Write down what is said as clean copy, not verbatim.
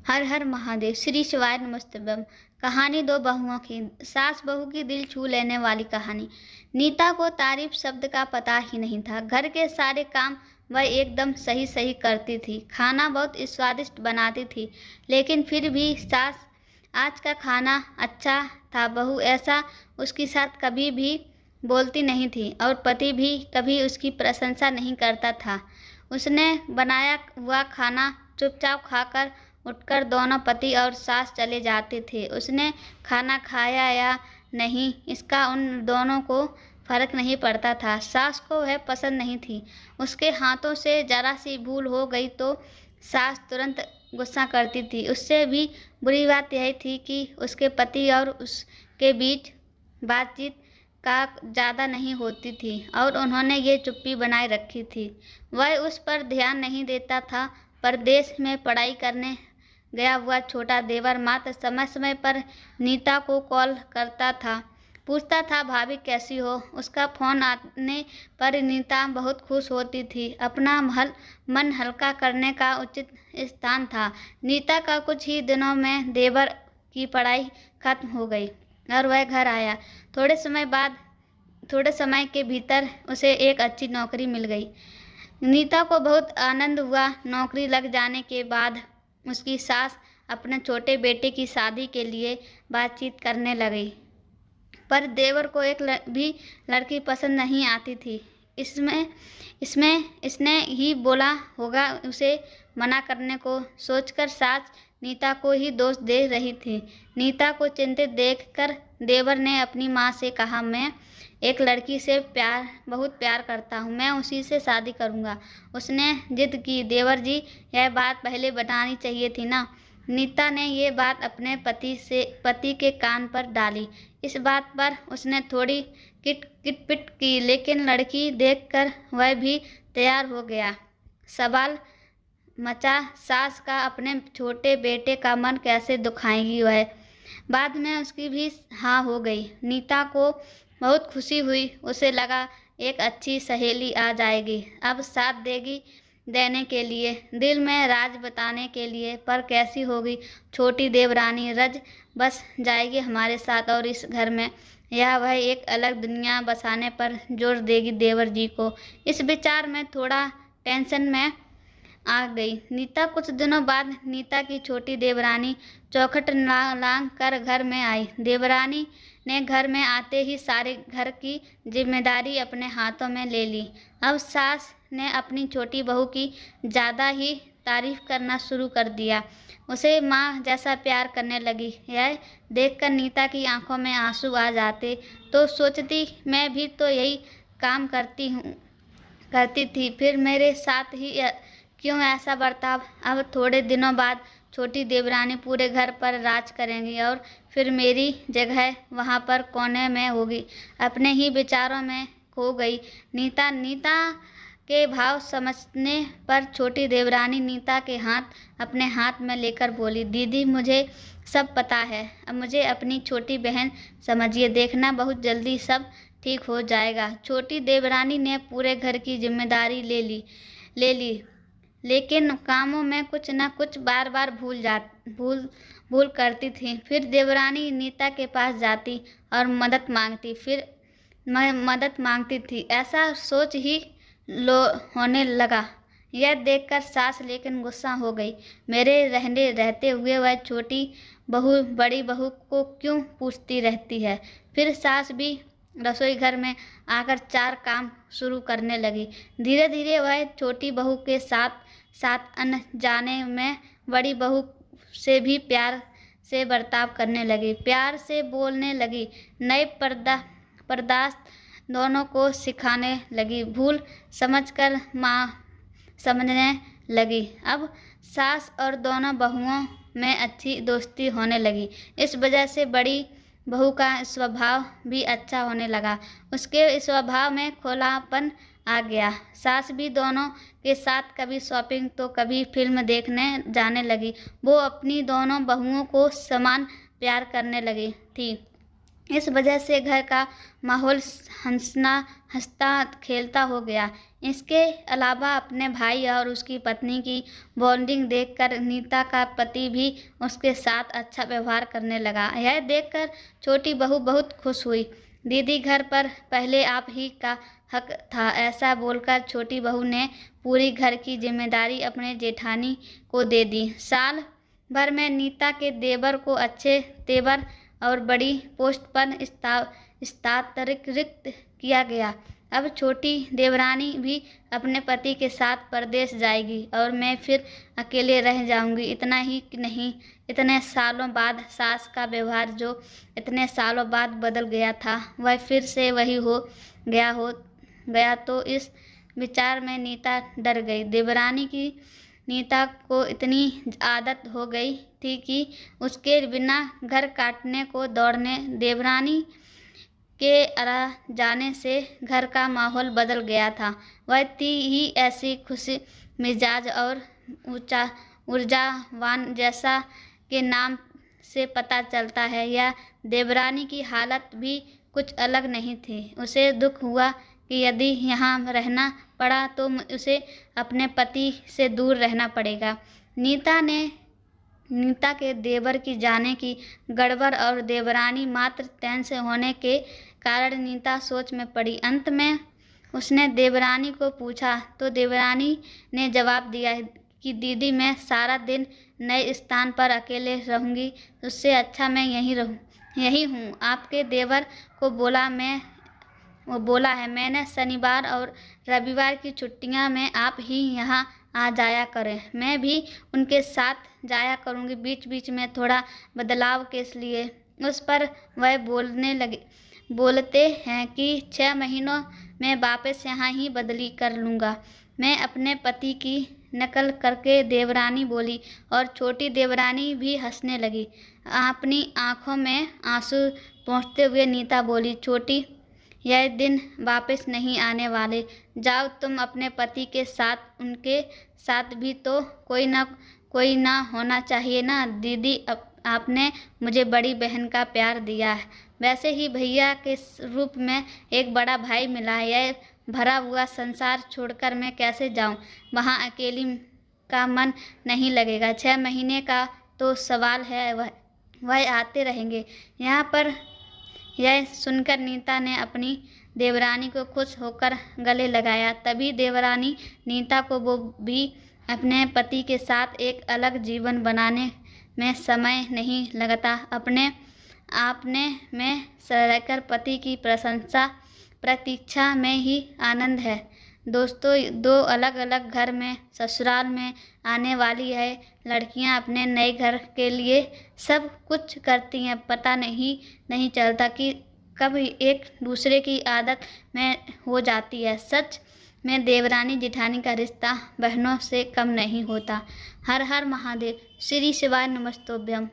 हर हर महादेव। श्री शिवाय नमस्तुभ्यं। कहानी दो बहुओं की। सास बहू की दिल छू लेने वाली कहानी। नीता को तारीफ शब्द का पता ही नहीं था। घर के सारे काम वह एकदम सही सही करती थी। खाना बहुत स्वादिष्ट बनाती थी। लेकिन फिर भी सास आज का खाना अच्छा था, बहू ऐसा उसके साथ कभी भी बोलती नहीं थी और पति भी कभी उसकी प्रशंसा नहीं करता था। उसने बनाया हुआ खाना चुपचाप खाकर उठकर दोनों पति और सास चले जाते थे। उसने खाना खाया या नहीं इसका उन दोनों को फर्क नहीं पड़ता था। सास को वह पसंद नहीं थी। उसके हाथों से जरा सी भूल हो गई तो सास तुरंत गुस्सा करती थी। उससे भी बुरी बात यह थी कि उसके पति और उसके बीच बातचीत का ज़्यादा नहीं होती थी और उन्होंने ये चुप्पी बनाए रखी थी। वह उस पर ध्यान नहीं देता था। परदेश में पढ़ाई करने गया हुआ छोटा देवर मात्र समय समय पर नीता को कॉल करता था, पूछता था भाभी कैसी हो। उसका फ़ोन आने पर नीता बहुत खुश होती थी। अपना मन हल्का करने का उचित स्थान था। नीता का कुछ ही दिनों में देवर की पढ़ाई खत्म हो गई और वह घर आया। थोड़े समय के भीतर उसे एक अच्छी नौकरी मिल गई। नीता को बहुत आनंद हुआ। नौकरी लग जाने के बाद उसकी सास अपने छोटे बेटे की शादी के लिए बातचीत करने लगी, पर देवर को एक भी लड़की पसंद नहीं आती थी। इसने ही बोला होगा। उसे मना करने को सोचकर सास नीता को ही दोष दे रही थी। नीता को चिंतित देखकर देवर ने अपनी माँ से कहा, मैं एक लड़की से बहुत प्यार करता हूँ, मैं उसी से शादी करूँगा। उसने जिद की। देवर जी, यह बात पहले बतानी चाहिए थी ना। नीता ने ये बात अपने पति के कान पर डाली। इस बात पर उसने थोड़ी किटपिट की, लेकिन लड़की देखकर वह भी तैयार हो गया। सवाल मचा, सास का अपने छोटे बेटे का मन कैसे दुखाएगी वह। बाद में उसकी भी हाँ हो गई। नीता को बहुत खुशी हुई। उसे लगा एक अच्छी सहेली आ जाएगी, अब साथ देने के लिए, दिल में राज बताने के लिए। पर कैसी होगी छोटी देवरानी, रज बस जाएगी हमारे साथ और इस घर में, या वह एक अलग दुनिया बसाने पर जोर देगी देवर जी को। इस विचार में थोड़ा टेंशन में आ गई नीता। कुछ दिनों बाद नीता की छोटी देवरानी चौखट लांग कर घर में आई। देवरानी ने घर में आते ही सारे घर की जिम्मेदारी अपने हाथों में ले ली। अब सास ने अपनी छोटी बहू की ज़्यादा ही तारीफ करना शुरू कर दिया। उसे माँ जैसा प्यार करने लगी। यह देखकर नीता की आंखों में आंसू आ जाते तो सोचती, मैं भी तो यही काम करती थी, फिर मेरे साथ ही क्यों ऐसा बर्ताव। अब थोड़े दिनों बाद छोटी देवरानी पूरे घर पर राज करेंगी और फिर मेरी जगह वहाँ पर कोने में होगी। अपने ही विचारों में खो गई नीता के भाव समझने पर छोटी देवरानी नीता के हाथ अपने हाथ में लेकर बोली, दीदी मुझे सब पता है, अब मुझे अपनी छोटी बहन समझिए, देखना बहुत जल्दी सब ठीक हो जाएगा। छोटी देवरानी ने पूरे घर की जिम्मेदारी ले ली, लेकिन कामों में कुछ न कुछ बार बार भूल करती थी। फिर देवरानी नीता के पास जाती और मदद मांगती थी। ऐसा सोच ही होने लगा। यह देखकर सास लेकिन गुस्सा हो गई। मेरे रहते हुए वह छोटी बहू बड़ी बहू को क्यों पूछती रहती है। फिर सास भी रसोई घर में आकर चार काम शुरू करने लगी। धीरे धीरे वह छोटी बहू के साथ अनजाने में बड़ी बहू से भी प्यार से बर्ताव करने लगी, प्यार से बोलने लगी, नए पर्दाश्त दोनों को सिखाने लगी, भूल समझकर माँ समझने लगी। अब सास और दोनों बहुओं में अच्छी दोस्ती होने लगी। इस वजह से बड़ी बहू का स्वभाव भी अच्छा होने लगा। उसके स्वभाव में खुलापन आ गया। सास भी दोनों के साथ कभी शॉपिंग तो कभी फिल्म देखने जाने लगी। वो अपनी दोनों बहुओं को समान प्यार करने लगी थी। इस वजह से घर का माहौल हंसता खेलता हो गया। इसके अलावा अपने भाई और उसकी पत्नी की बॉन्डिंग देखकर नीता का पति भी उसके साथ अच्छा व्यवहार करने लगा। यह देखकर छोटी बहू बहुत खुश हुई। दीदी, घर पर पहले आप ही का हक था, ऐसा बोलकर छोटी बहू ने पूरी घर की जिम्मेदारी अपने जेठानी को दे दी। साल भर में नीता के देवर को अच्छे तेवर और बड़ी पोस्ट पर स्थानांतरित किया गया। अब छोटी देवरानी भी अपने पति के साथ परदेश जाएगी और मैं फिर अकेले रह जाऊंगी। इतना ही नहीं, इतने सालों बाद सास का व्यवहार जो इतने सालों बाद बदल गया था, वह फिर से वही हो गया तो इस विचार में नीता डर गई। देवरानी की नीता को इतनी आदत हो गई थी कि उसके बिना घर काटने को दौड़ने। देवरानी के आ जाने से घर का माहौल बदल गया था। वह थी ही ऐसी खुशी मिजाज और ऊर्जावान, जैसा के नाम से पता चलता है। या देवरानी की हालत भी कुछ अलग नहीं थी। उसे दुख हुआ कि यदि यहाँ रहना पड़ा तो उसे अपने पति से दूर रहना पड़ेगा। नीता के देवर की जाने की गड़बड़ और देवरानी मात्र टेंस होने के कारण नीता सोच में पड़ी। अंत में उसने देवरानी को पूछा तो देवरानी ने जवाब दिया कि दीदी, मैं सारा दिन नए स्थान पर अकेले रहूँगी, उससे अच्छा मैं यही हूँ। आपके देवर को बोला है मैंने शनिवार और रविवार की छुट्टियां में आप ही यहाँ आ जाया करें। मैं भी उनके साथ जाया करूँगी, बीच बीच में थोड़ा बदलाव के लिए। उस पर वह बोलते हैं कि 6 महीनों में वापस यहाँ ही बदली कर लूँगा। मैं अपने पति की नकल करके देवरानी बोली और छोटी देवरानी भी हंसने लगी। अपनी आंखों में आंसू पोंछते हुए नीता बोली, छोटी, यह दिन वापस नहीं आने वाले। जाओ तुम अपने पति के साथ, उनके साथ भी तो कोई ना होना चाहिए ना। दीदी, आपने मुझे बड़ी बहन का प्यार दिया है, वैसे ही भैया के रूप में एक बड़ा भाई मिला है। यह भरा हुआ संसार छोड़कर मैं कैसे जाऊं? वहाँ अकेली का मन नहीं लगेगा। 6 महीने का तो सवाल है, वह आते रहेंगे यहाँ पर। यह सुनकर नीता ने अपनी देवरानी को खुश होकर गले लगाया। तभी देवरानी नीता को वो भी अपने पति के साथ एक अलग जीवन बनाने में समय नहीं लगता। अपने आपने में रहकर पति की प्रतीक्षा में ही आनंद है। दोस्तों, 2 अलग अलग घर में ससुराल में आने वाली है लड़कियां अपने नए घर के लिए सब कुछ करती हैं। पता नहीं चलता कि कब एक दूसरे की आदत में हो जाती है। सच में देवरानी जेठानी का रिश्ता बहनों से कम नहीं होता। हर हर महादेव। श्री शिवाय नमस्तोभ्यम।